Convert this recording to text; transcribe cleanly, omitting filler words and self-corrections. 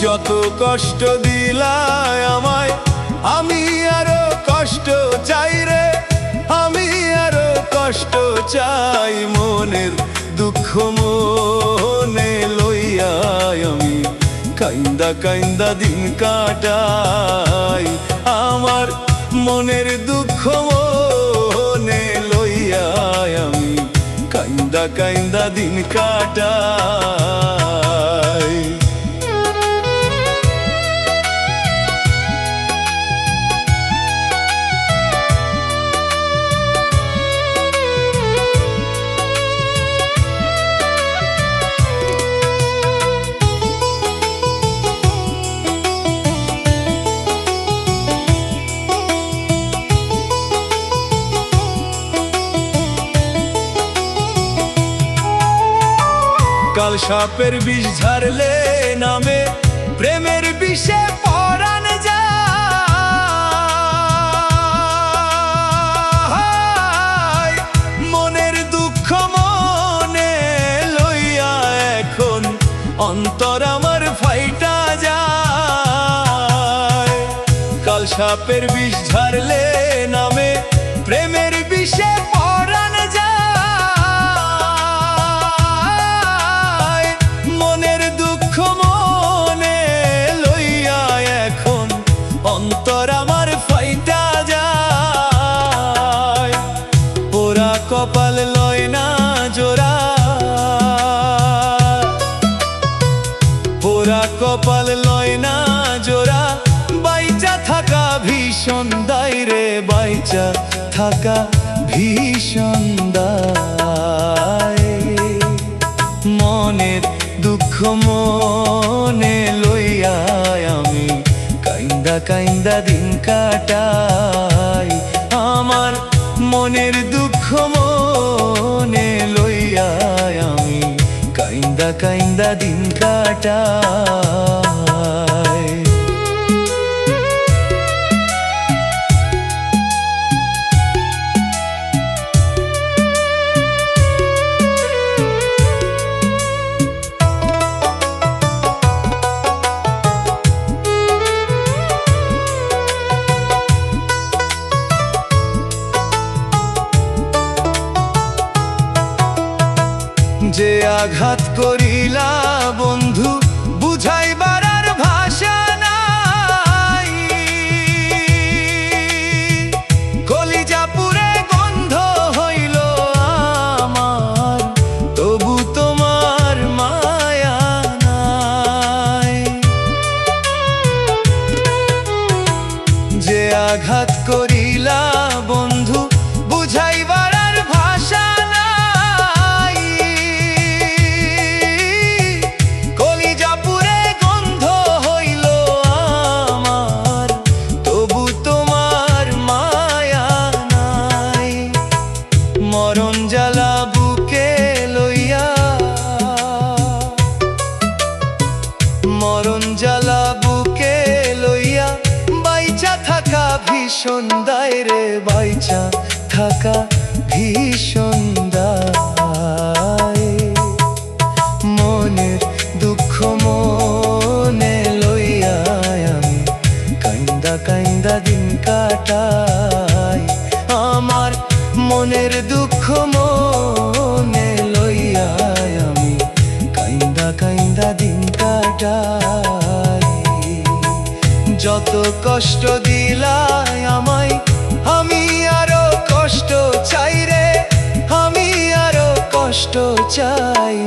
যত কষ্ট দিলাই আমায়, আমি আরো কষ্ট চাই রে, আমি আরো কষ্ট চাই। মনের দুঃখ মনে লইয়া আমি কাইন্দা কাইন্দা দিন কাটাই। আমার মনের দুঃখ মনে লইয়া আমি কাইন্দা কাইন্দা দিন কাটাই। কাল সাপের বিষ ঝাড়লে নামে প্রেমের বিষে পরাণ যায়। মনের দুঃখ মনে লইয়া এখন অন্তর আমার ফাইটা যায়। কাল সাপের বিষ ঝাড়লে নামে প্রেমের বিষে পরাণ যায়। অন্তর আমার ফাইটা যায়। পোড়া কপাল লয় না জোড়া, পোড়া কপাল লয় না জোড়া। বাইচা থাকা ভীষণ দায় রে, বাইচা থাকা ভীষণ দায়। মনের দুঃখ মনে লইয়া আমি কাইন্দা কাইন্দা দিন কাটাই। আমার মনের দুঃখ মনে লইয়া আমি কাইন্দা কাইন্দা দিন কাটাই। যে আঘাত করিলা বন্ধু বুঝাইবার আর ভাষা নাই। কলিজা পুরে গন্ধ হইল আমার, তবু তোমার মায়া নাই। যে আঘাত করিলা বন্ধু বুঝাইবার আর ভাষা নাই। কলিজা পুরে গন্ধ হইল আমার, তবু তোমার মায়া নাই। মরণ জ্বালা বুকে লইয়া, মরণ জ্বালা বুকে লইয়া বাইচা থাকা ভীষণ দায় রে, বাইচা থাকা ভীষণ দায়। মনের দুঃখ মনে লইয়া আমি কাইন্দা কাইন্দা দিন কাটাই। আমার মনের দুঃখ মনে লইয়া আমি কাইন্দা কাইন্দা দিন কাটাই। যত কষ্ট দিলাই আমায়, আমি আরো কষ্ট চাই রে, আমি আরো কষ্ট চাই।